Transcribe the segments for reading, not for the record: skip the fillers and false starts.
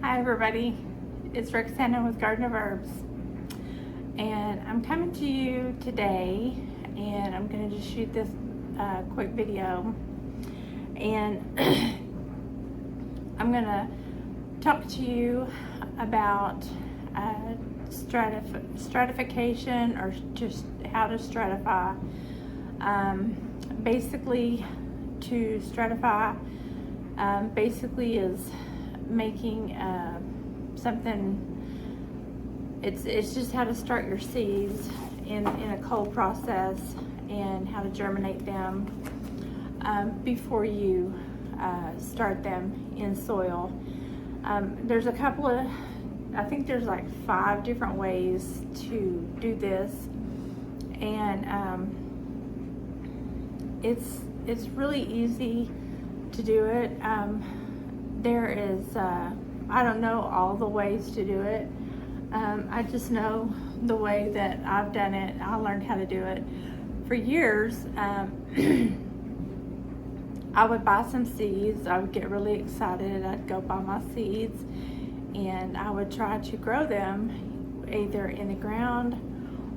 Hi everybody, it's Roxana with Garden of Herbs, and I'm coming to you today, and I'm going to just shoot this quick video, and I'm going to talk to you about stratification, or just how to stratify. Basically, to stratify basically is making something. It's just how to start your seeds in a cold process, and how to germinate them before you start them in soil. There's a couple of, I think there's like 5 different ways to do this, and it's really easy to do it. There is, I don't know all the ways to do it. I just know the way that I've done it. I learned how to do it. For years, I would buy some seeds. I would get really excited. I'd go buy my seeds, and I would try to grow them either in the ground,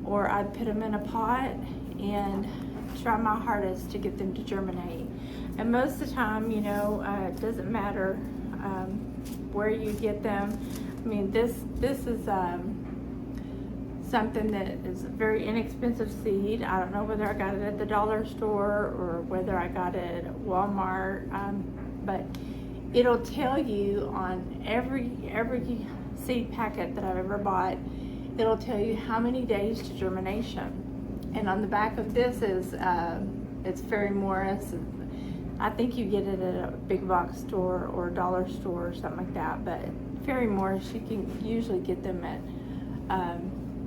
or I'd put them in a pot and try my hardest to get them to germinate. And most of the time, you know, it doesn't matter where you get them. I mean, this is something that is a very inexpensive seed. I don't know whether I got it at the dollar store or whether I got it at Walmart, but it'll tell you on every seed packet that I've ever bought, it'll tell you how many days to germination. And on the back of this is it's Fairy Morris. I think you get it at a big box store or a dollar store or something like that. But Fairy Morris, you can usually get them at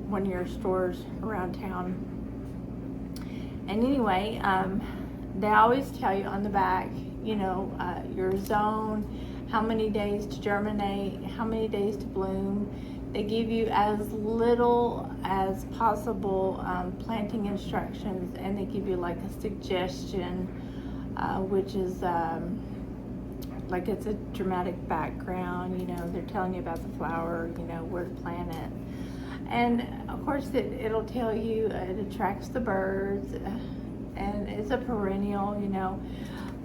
one of your stores around town. And anyway, they always tell you on the back, you know, your zone, how many days to germinate, how many days to bloom. They give you as little as possible planting instructions, and they give you like a suggestion, which is like it's a dramatic background. You know, they're telling you about the flower, you know, where to plant it. And of course it'll tell you it attracts the birds, and it's a perennial, you know,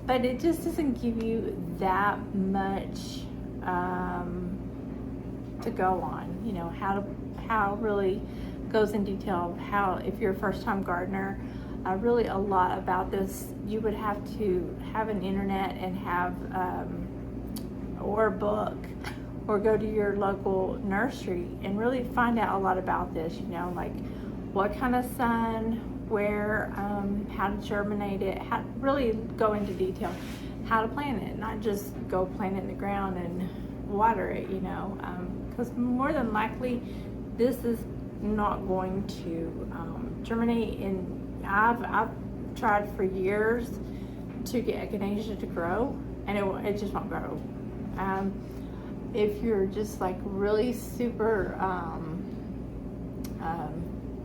but it just doesn't give you that much to go on, you know, how really goes in detail of how, if you're a first-time gardener, really a lot about this. You would have to have an internet and have or a book, or go to your local nursery and really find out a lot about this, you know, like what kind of sun, where, how to germinate it, how really go into detail, how to plant it, not just go plant it in the ground and water it, you know, because more than likely this is not going to germinate. And I've tried for years to get echinacea to grow, and it just won't grow. If you're just like really super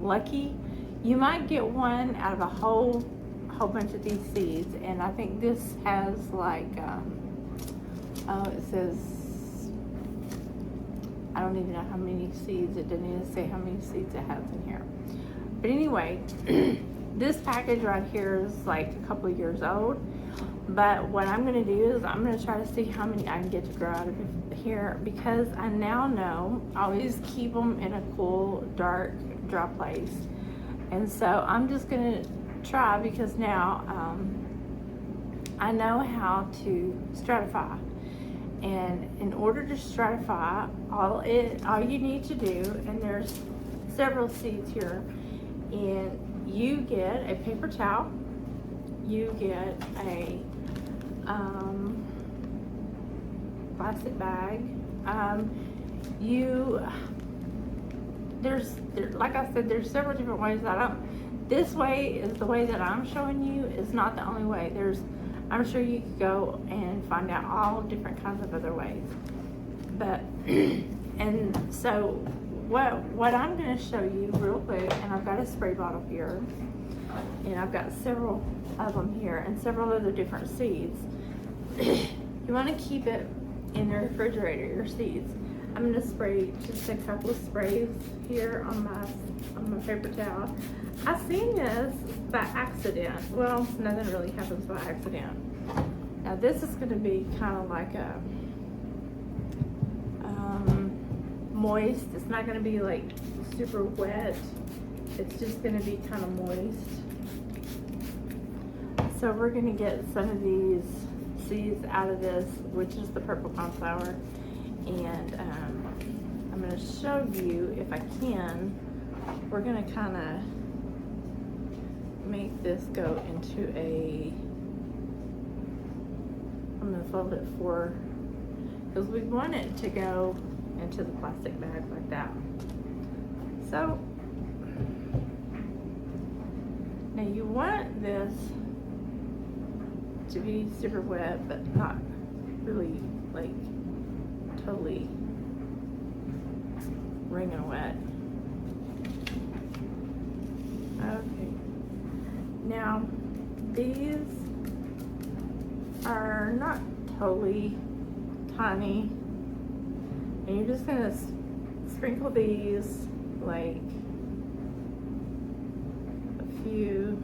lucky, you might get one out of a whole bunch of these seeds. And I think this has like it says, I don't even know how many seeds. It didn't even say how many seeds it has in here. But anyway, this package right here is like a couple of years old. But what I'm going to do is I'm going to try to see how many I can get to grow out of here, because I now know I always keep them in a cool, dark, dry place. And so I'm just going to try, because now I know how to stratify. And in order to stratify, all you need to do, and there's several seeds here, and you get a paper towel, you get a plastic bag, like I said, there's several different ways that this way is the way that I'm showing you, is not the only way. I'm sure you could go and find out all different kinds of other ways. But, and so what I'm going to show you real quick, and I've got a spray bottle here, and I've got several of them here and several other different seeds. You want to keep it in the refrigerator, your seeds. I'm gonna spray just a couple of sprays here on my paper towel. I seen this by accident. Well, nothing really happens by accident. Now this is gonna be kind of like a moist. It's not gonna be like super wet. It's just gonna be kind of moist. So we're gonna get some of these seeds out of this, which is the purple coneflower, and I'm gonna show you, if I can, we're gonna kind of make this go into I'm gonna fold it for, because we want it to go into the plastic bag like that. So now you want this to be super wet, but not really like totally wringing wet. Okay. Now these are not totally tiny, and you're just gonna sprinkle these like a few.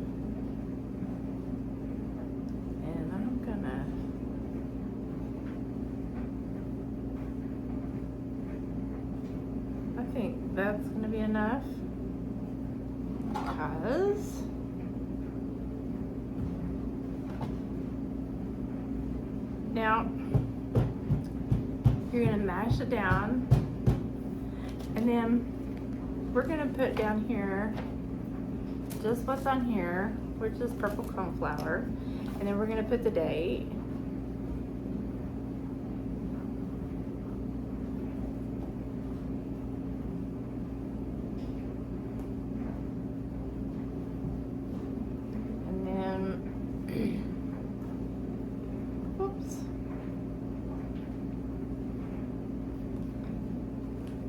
I think that's going to be enough, because now you're going to mash it down, and then we're going to put down here just what's on here, which is purple coneflower, and then we're going to put the date.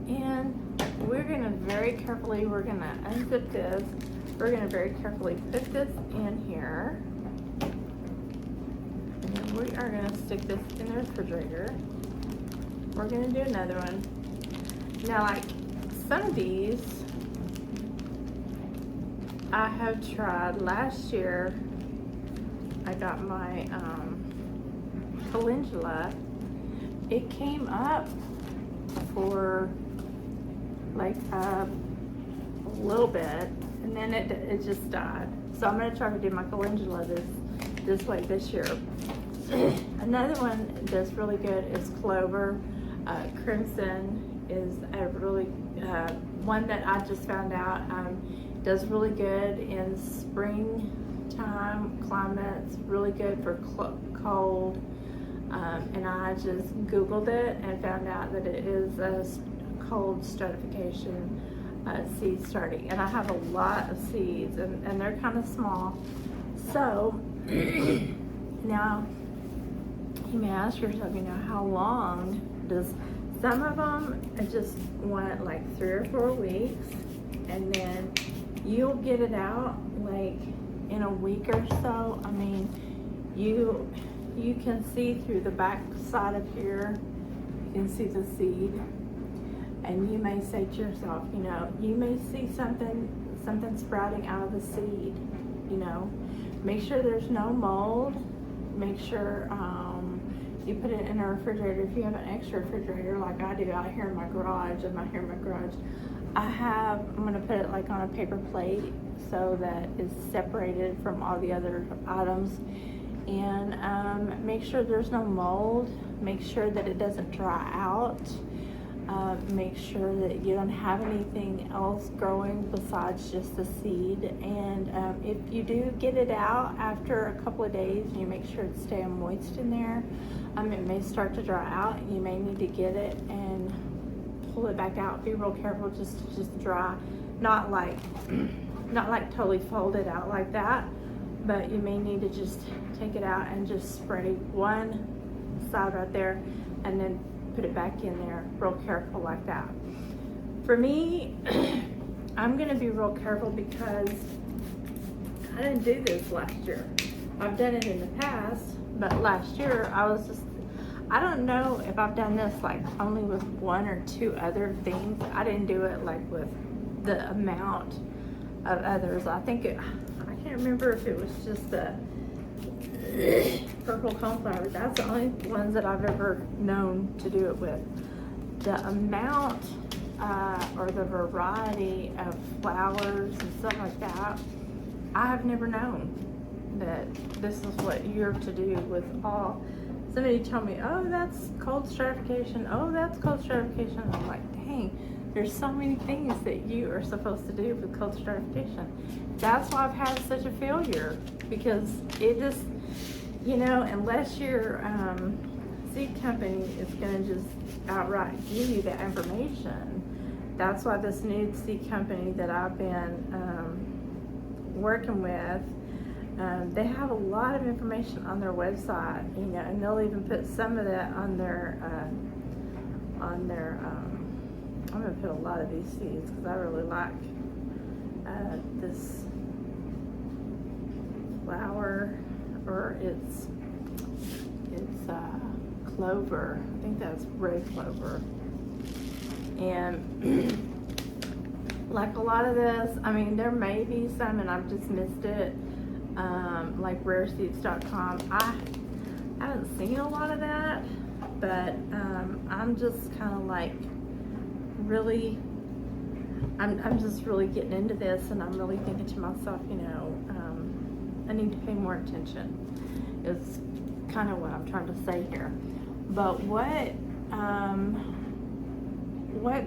And we're going to very carefully, we're going to unzip this. We're going to very carefully put this in here. And then we are going to stick this in the refrigerator. We're going to do another one. Now, like some of these, I have tried. Last year, I got my calendula. It came up for like a little bit, and then it just died. So I'm gonna try to do my calendula this way this year. Another one that's really good is Clover. Crimson is a really one that I just found out does really good in springtime climates. Really good for cold. And I just Googled it and found out that it is a cold stratification seed starting. And I have a lot of seeds, and they're kind of small. So now you may ask yourself, how long does some of them just want like 3 or 4 weeks, and then you'll get it out like in a week or so. I mean, you can see through the back side of here, you can see the seed, and you may say to yourself, you may see something sprouting out of the seed. Make sure there's no mold. Make sure you put it in a refrigerator. If you have an extra refrigerator like I do out here in my garage, I'm gonna put it like on a paper plate so that it's separated from all the other items. And make sure there's no mold. Make sure that it doesn't dry out. Make sure that you don't have anything else growing besides just the seed. And if you do get it out after a couple of days, you make sure it's staying moist in there. It may start to dry out. You may need to get it and pull it back out. Be real careful, just dry, not like totally fold it out like that. But you may need to just take it out and just spray one side right there, and then put it back in there real careful like that. For me, I'm gonna be real careful because I didn't do this last year. I've done it in the past, but last year I don't know if I've done this like only with one or two other things. I didn't do it like with the amount of others. I can't remember if it was just the purple coneflower. That's the only ones that I've ever known to do it with. The amount or the variety of flowers and stuff like that, I have never known that this is what you're to do with all. Somebody told me, oh, that's cold stratification. Oh, that's cold stratification. I'm like, dang, there's so many things that you are supposed to do with cold stratification. That's why I've had such a failure, because it just, you know, unless your seed company is going to just outright give you that information. That's why this new seed company that I've been working with, they have a lot of information on their website, you know, and they'll even put some of that on their I'm going to put a lot of these seeds because I really like this flower, or it's Clover. I think that's red clover. And like a lot of this, I mean, there may be some and I've just missed it, like rareseeds.com. I haven't seen a lot of that, but I'm just kind of like really, I'm just really getting into this, and I'm really thinking to myself, you know, I need to pay more attention, is kind of what I'm trying to say here. But what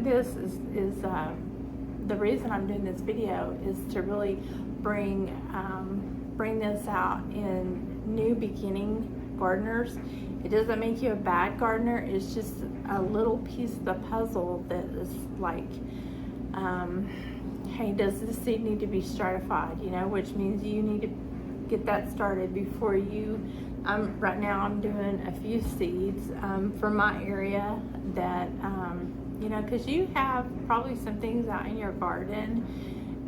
this is the reason I'm doing this video is to really bring this out in new beginning gardeners. It doesn't make you a bad gardener. It's just a little piece of the puzzle that is like, hey, does this seed need to be stratified? You know, which means you need to get that started before you. Right now I'm doing a few seeds from my area that, you know, because you have probably some things out in your garden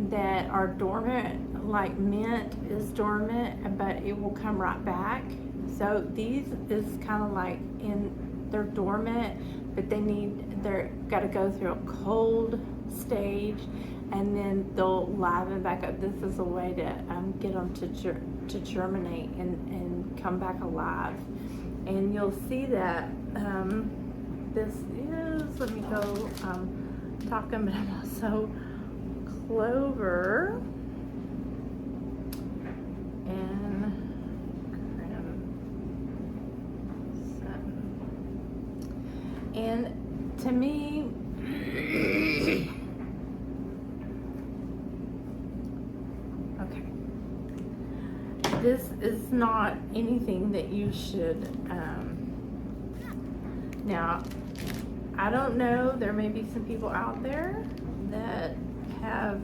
that are dormant, like mint is dormant, but it will come right back. So these is kind of like they're dormant, but they're got to go through a cold stage, and then they'll liven back up. This is a way to get them to germinate and come back alive. And you'll see that this is, let me go talking, but I'm also Clover and crimson. And to me, okay, this is not anything that you should, now, I don't know, there may be some people out there that have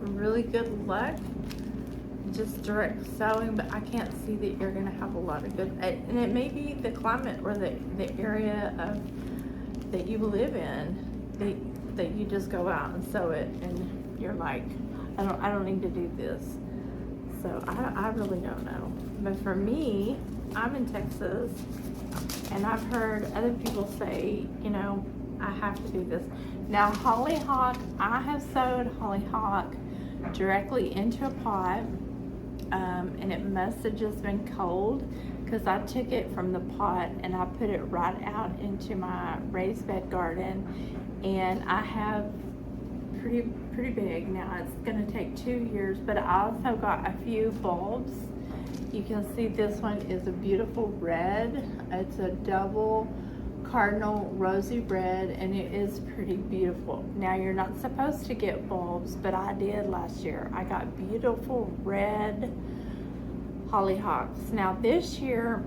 really good luck just direct sowing, but I can't see that you're going to have a lot of good, and it may be the climate or the area that you live in, that you just go out and sow it and you're like, I don't need to do this. So I really don't know. But for me, I'm in Texas, and I've heard other people say, you know, I have to do this. Now, hollyhock, I have sowed hollyhock directly into a pot, and it must have just been cold, because I took it from the pot and I put it right out into my raised bed garden, and I have pretty big. Now it's going to take 2 years, but I also got a few bulbs. You can see this one is a beautiful red. It's a double cardinal rosy red, and it is pretty beautiful. Now, you're not supposed to get bulbs, but I did last year. I got beautiful red hollyhocks. Now this year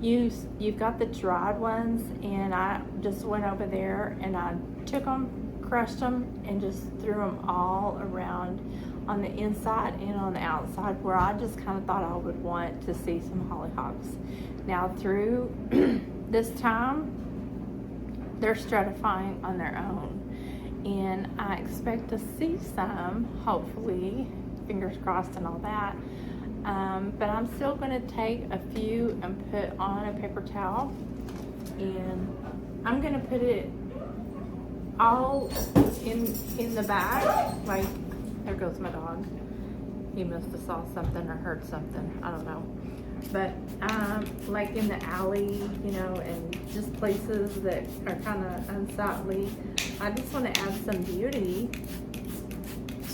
you've got the dried ones, and I just went over there and I took them, crushed them, and just threw them all around on the inside and on the outside, where I just kind of thought I would want to see some hollyhocks. Now through this time, they're stratifying on their own, and I expect to see some, hopefully, fingers crossed and all that. But I'm still going to take a few and put on a paper towel and I'm gonna put it all in the bag. Like, there goes my dog. He must have saw something or heard something. I don't know. But like in the alley, you know, and just places that are kind of unsightly. I just want to add some beauty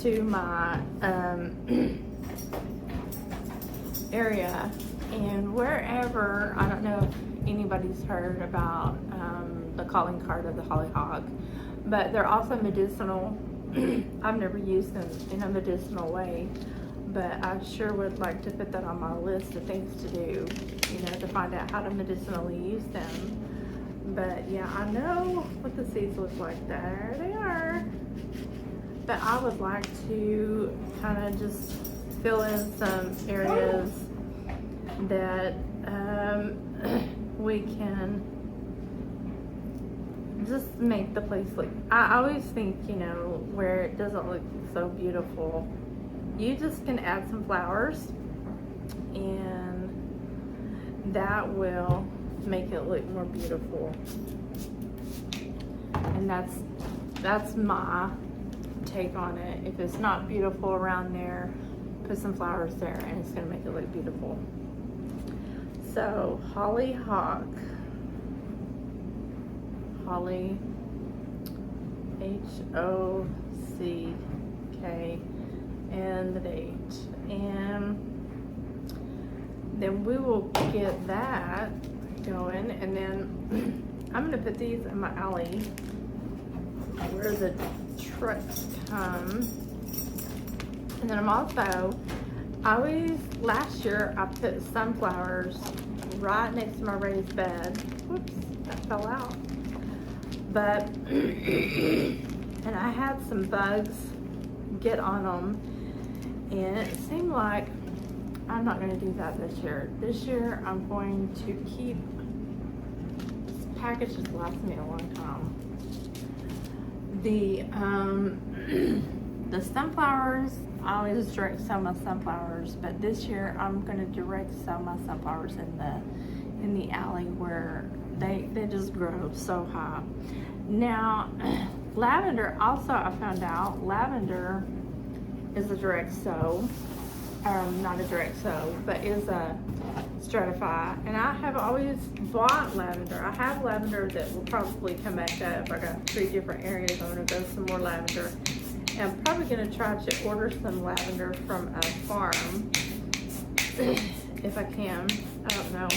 to my area. And wherever, I don't know if anybody's heard about the calling card of the hollyhock, but they're also medicinal. I've never used them in a medicinal way, but I sure would like to put that on my list of things to do, you know, to find out how to medicinally use them. But yeah, I know what the seeds look like. There they are. But I would like to kind of just fill in some areas that we can just make the place look. I always think, you know, where it doesn't look so beautiful, you just can add some flowers and that will make it look more beautiful. And that's my take on it. If it's not beautiful around there, put some flowers there and it's gonna make it look beautiful. So hollyhock, holly, H-O-C-K, and the date, and then we will get that going, and then I'm gonna put these in my alley where the trucks come. And then I'm also, last year I put sunflowers right next to my raised bed. Whoops, that fell out. But, and I had some bugs get on them, and it seemed like I'm not going to do that this year. This year I'm going to keep, this package has lasted me a long time. The sunflowers, I always direct sow my sunflowers, but this year I'm going to direct sow my sunflowers in the alley where they just grow so high. Now, lavender, also I found out, lavender is a direct sow, not a direct sow, but is a stratify. And I have always bought lavender. I have lavender that will probably come back up. I got 3 different areas. I'm going to go some more lavender. And I'm probably going to try to order some lavender from a farm if I can. I don't know.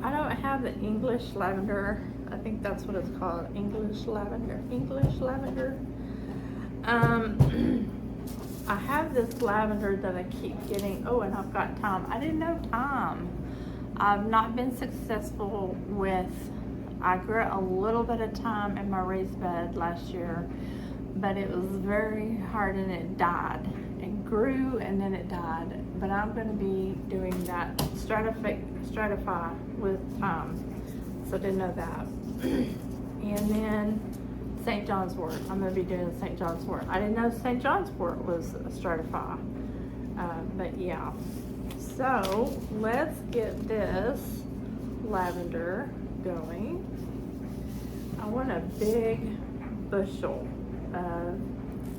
I don't have the English lavender. I think that's what it's called, English lavender. I have this lavender that I keep getting. Oh, and I've got thyme. I didn't know thyme. I've not been successful with, I grew a little bit of thyme in my raised bed last year, but it was very hard and it died. It grew and then it died. But I'm going to be doing that stratify with thyme. So I didn't know that. And then St. Johns Wort. I'm going to be doing St. Johns Wort. I didn't know St. Johns Wort was a stratify. But yeah. So let's get this lavender going. I want a big bushel of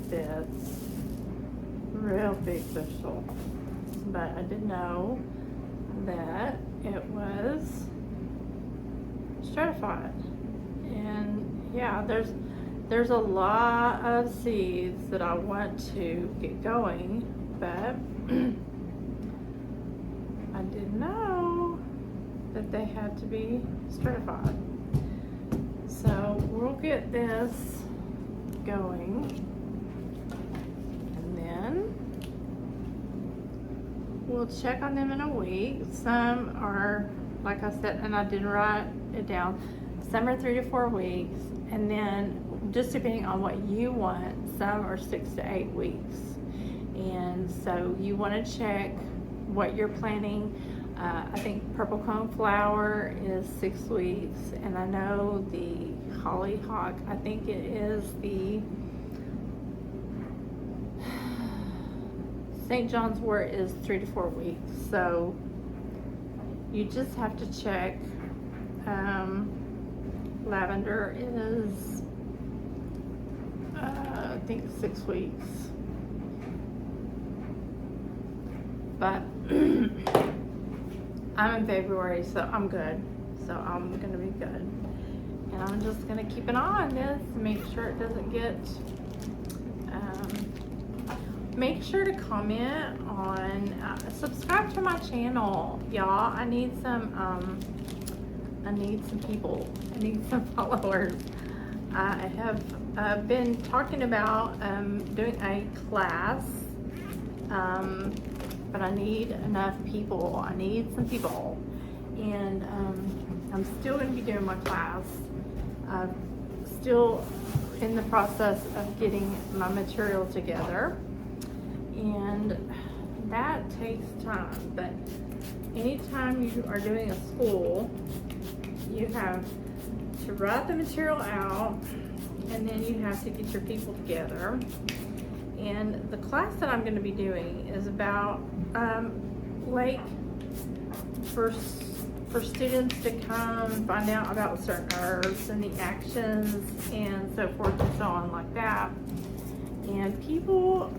this. Real big bushel. But I didn't know that it was stratified. And yeah, there's a lot of seeds that I want to get going, but I didn't know that they had to be stratified. So we'll get this going, and then we'll check on them in a week. Some are, like I said, and I didn't write it down, some are 3 to 4 weeks, and then just depending on what you want, some are 6 to 8 weeks. And so you want to check what you're planning. I think purple coneflower is 6 weeks, and I know the hollyhock, I think it is the St. John's Wort is 3 to 4 weeks. So You just have to check. Lavender is, I think 6 weeks. But I'm in February, so I'm good. So I'm gonna be good. And I'm just gonna keep an eye on this, make sure it doesn't get, make sure to comment on, subscribe to my channel, y'all. I need some people. I need some followers. I have been talking about doing a class, but I need enough people. I need some people, and I'm still going to be doing my class. Still in the process of getting my material together, and that takes time. But anytime you are doing a school, you have to write the material out, and then you have to get your people together. And the class that I'm going to be doing is about like for students to come find out about certain herbs and the actions and so forth and so on like that. And people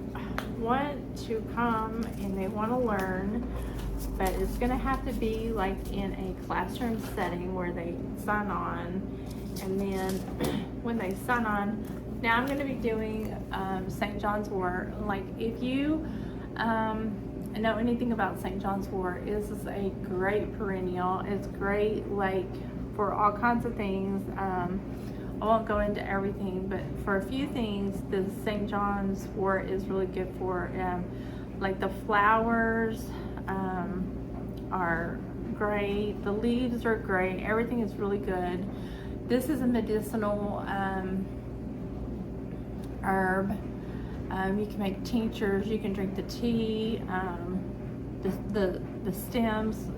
want to come and they want to learn, but it's going to have to be like in a classroom setting where they sign on. And then when they sign on, now I'm going to be doing St. Johns Wort. Like, if you know anything about St. Johns Wort, this is a great perennial. It's great, like, for all kinds of things. I won't go into everything, but for a few things, the St. Johns Wort is really good for. Like, the flowers are great. The leaves are great. Everything is really good. This is a medicinal herb. You can make tinctures. You can drink the tea. The stems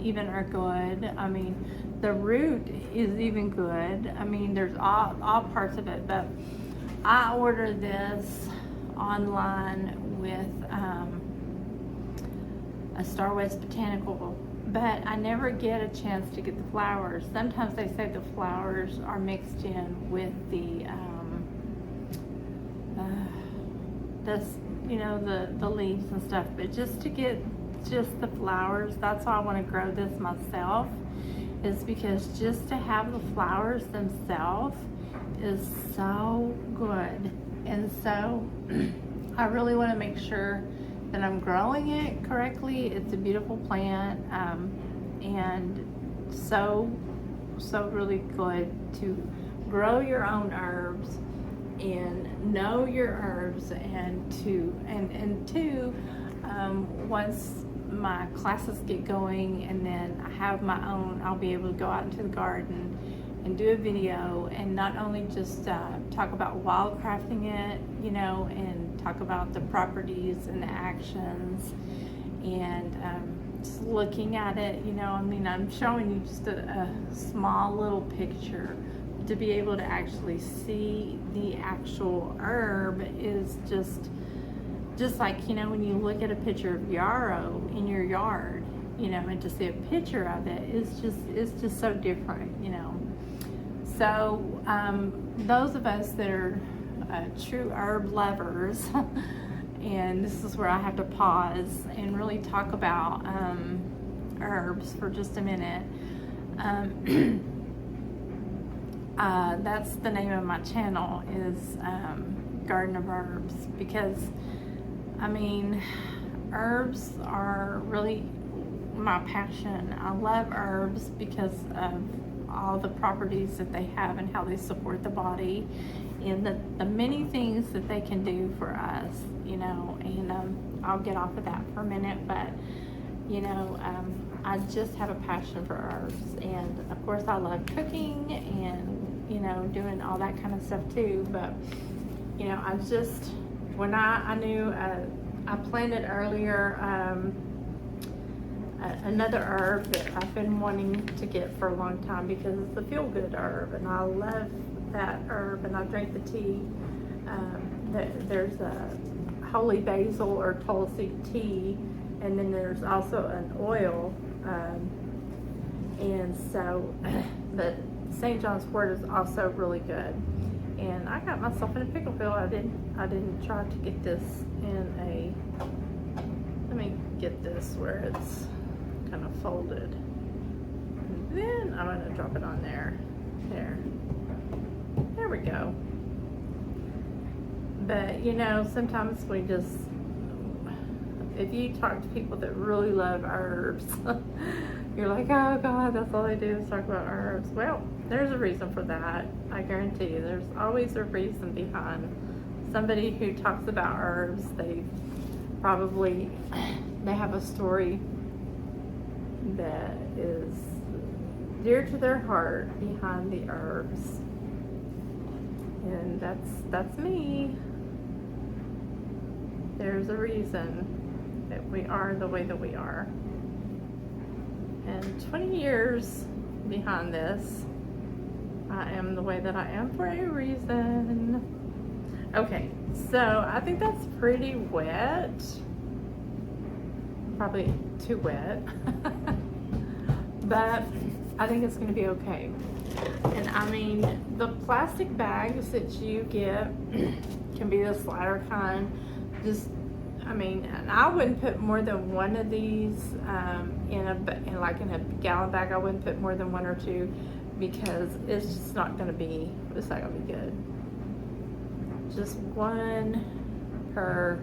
even are good. I mean, the root is even good. I mean, there's all parts of it. But I ordered this online with a Star West Botanical, but I never get a chance to get the flowers. Sometimes they say the flowers are mixed in with the the leaves and stuff, but just to get just the flowers, that's why I want to grow this myself, is because just to have the flowers themselves is so good. And so I really want to make sure that I'm growing it correctly. It's a beautiful plant, and so really good to grow your own herbs and know your herbs, and once my classes get going and then I have my own, I'll be able to go out into the garden and do a video, and not only just talk about wildcrafting it, and talk about the properties and the actions, and just looking at it, I'm showing you just a small little picture. To be able to actually see the actual herb is just like, when you look at a picture of yarrow in your yard, and to see a picture of it is just so different, So those of us that are true herb lovers, and this is where I have to pause and really talk about herbs for just a minute. That's the name of my channel, is Garden of Herbs, because herbs are really my passion. I love herbs because of all the properties that they have and how they support the body, and the many things that they can do for us, and I'll get off of that for a minute, but I just have a passion for herbs, and of course I love cooking and doing all that kind of stuff too. But I just, when I knew, I planted earlier another herb that I've been wanting to get for a long time, because it's a feel-good herb, and I love that herb, and I drink the tea. There's a holy basil or tulsi tea, and then there's also an oil And so, but St. Johns Wort is also really good. And I got myself in a pickle pill. I didn't try to get this in a, let me get this where it's kind of folded. And then I'm gonna drop it on there. There we go. But you know, sometimes we just, if you talk to people that really love herbs, you're like, oh God, that's all they do is talk about herbs. Well, there's a reason for that. I guarantee you, there's always a reason behind somebody who talks about herbs. They have a story that is dear to their heart behind the herbs. And that's me. There's a reason that we are the way that we are. And 20 years behind this, I am the way that I am for a reason. Okay, so I think that's pretty wet. Probably too wet. But I think it's gonna be okay. And I mean, the plastic bags that you get can be the slider kind. Just, I mean, and I wouldn't put more than one of these in a gallon bag. I wouldn't put more than one or two because it's just not gonna be good. Just one per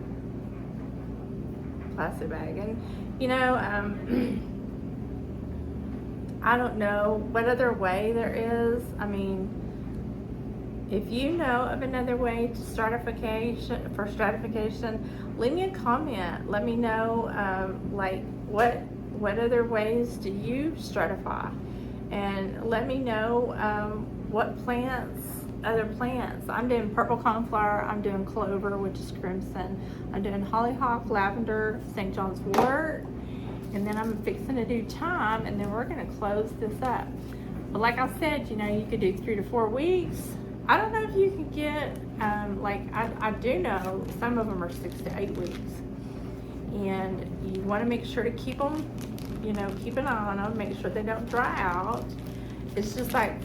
plastic bag. And you know, I don't know what other way there is. I mean, if you know of another way to stratification, leave me a comment. Let me know, like, what other ways do you stratify? And let me know what other plants. I'm doing purple coneflower, I'm doing clover, which is crimson. I'm doing hollyhock, lavender, St. Johns Wort. And then I'm fixing to do thyme, and then we're gonna close this up. But like I said, you know, you could do 3 to 4 weeks. I don't know if you can get, I do know some of them are 6 to 8 weeks. And you wanna make sure to keep them, you know, keep an eye on them, make sure they don't dry out. It's just like,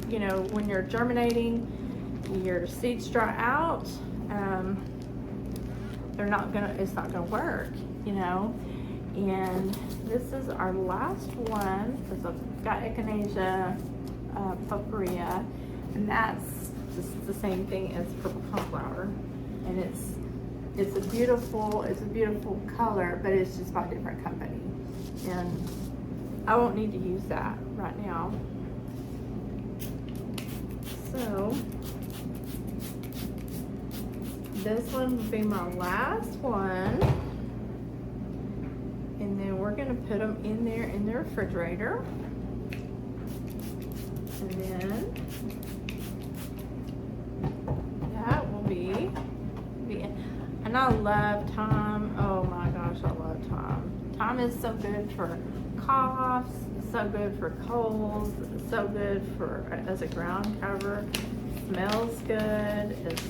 you know, when you're germinating, your seeds dry out, it's not gonna work, you know. And this is our last one. Because I've got echinacea, potpourri, and that's just the same thing as purple coneflower. And it's a beautiful color, but it's just by a different company. And I won't need to use that right now. So this one will be my last one. And then we're gonna put them in there in the refrigerator. And then that will be and I love thyme. Oh my gosh, I love thyme. Thyme is so good for coughs, so good for colds, so good for as a ground cover. Smells good. It's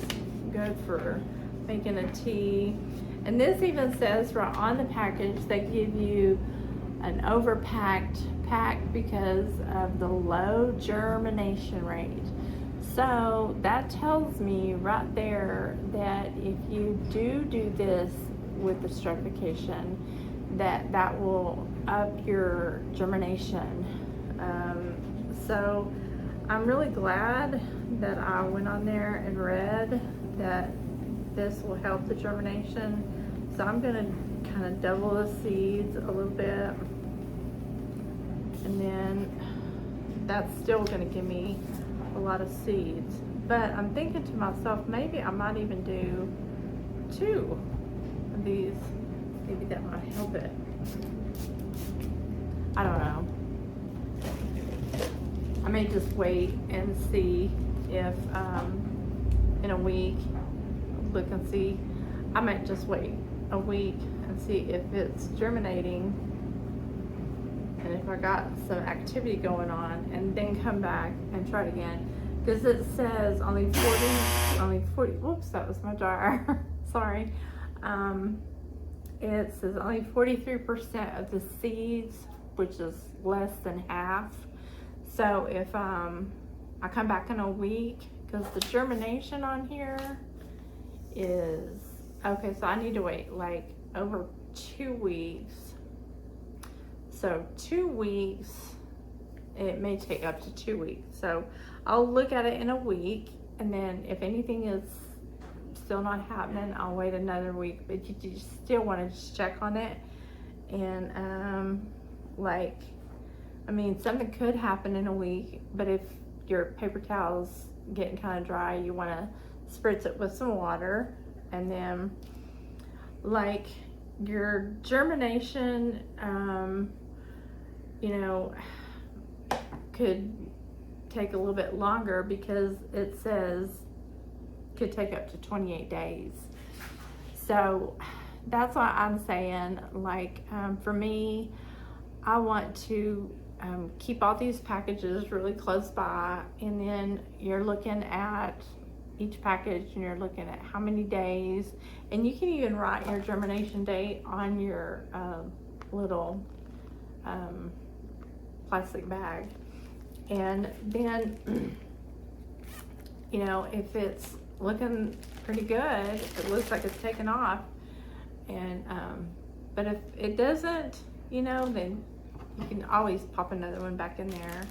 good for making a tea. And this even says right on the package they give you an overpacked pack because of the low germination rate. So that tells me right there that if you do this with the stratification, that will up your germination. So I'm really glad that I went on there and read that this will help the germination. So I'm gonna kind of double the seeds a little bit, and then that's still gonna give me a lot of seeds. But I'm thinking to myself, maybe I might even do 2 of these. Maybe that might help it. I don't know. I may just wait and see if in a week, look and see. I might just wait a week and see if it's germinating and if I got some activity going on, and then come back and try it again. Because it says only 40, whoops, that was my jar. Sorry. It says only 43% of the seeds which is less than half. So if I come back in a week, because the germination on here is, okay, so I need to wait like over 2 weeks. So 2 weeks, it may take up to 2 weeks. So I'll look at it in a week, and then if anything is still not happening, I'll wait another week. But you still want to just check on it. And like, I mean, something could happen in a week, but if your paper towel's getting kind of dry, you want to spritz it with some water. And then like your germination, you know, could take a little bit longer, because it says could take up to 28 days. So that's why I'm saying, like, for me, I want to keep all these packages really close by, and then you're looking at each package and you're looking at how many days, and you can even write your germination date on your little plastic bag. And then, you know, if it's looking pretty good, it looks like it's taken off, and but if it doesn't, you know, then you can always pop another one back in there.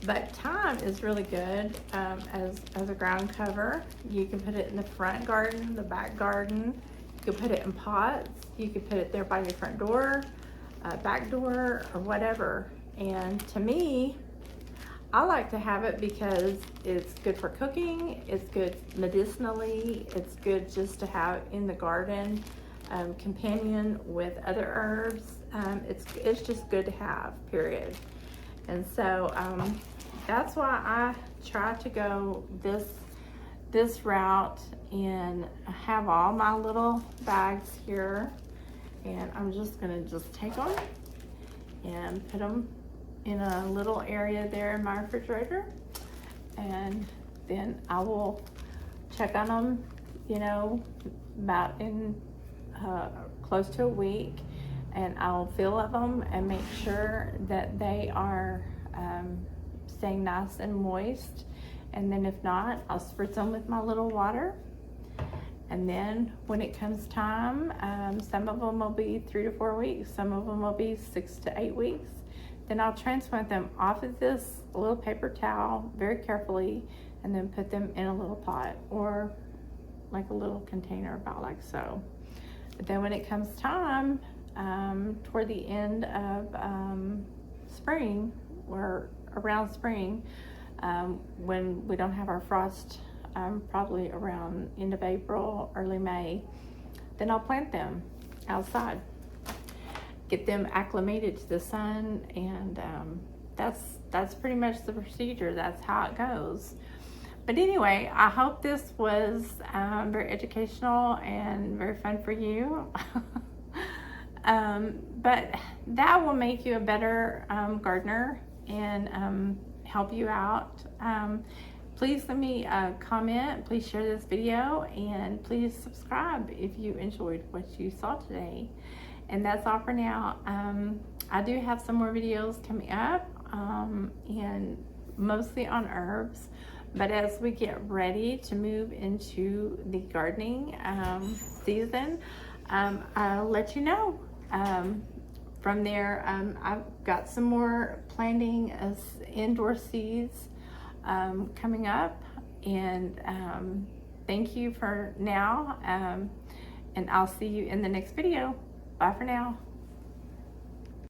But thyme is really good as a ground cover. You can put it in the front garden, the back garden. You can put it in pots. You can put it there by your front door, back door, or whatever. And to me, I like to have it because it's good for cooking, it's good medicinally, it's good just to have in the garden, companion with other herbs. It's just good to have, period. And so that's why I try to go this route and have all my little bags here. And I'm just gonna take them and put them in a little area there in my refrigerator, and then I will check on them, you know, about in close to a week, and I'll fill up them and make sure that they are staying nice and moist. And then if not, I'll spritz them with my little water. And then when it comes time, some of them will be 3 to 4 weeks, some of them will be 6 to 8 weeks. Then I'll transplant them off of this little paper towel very carefully, and then put them in a little pot or like a little container about like so. But then when it comes time, toward the end of spring or around spring, when we don't have our frost, probably around end of April, early May, then I'll plant them outside. Get them acclimated to the sun, and that's pretty much the procedure. That's how it goes. But anyway, I hope this was very educational and very fun for you. But that will make you a better gardener and help you out. Please leave me a comment, please share this video, and please subscribe if you enjoyed what you saw today. And that's all for now. I do have some more videos coming up, and mostly on herbs. But as we get ready to move into the gardening season, I'll let you know. From there, I've got some more planting as indoor seeds coming up. And thank you for now. And I'll see you in the next video. Bye for now.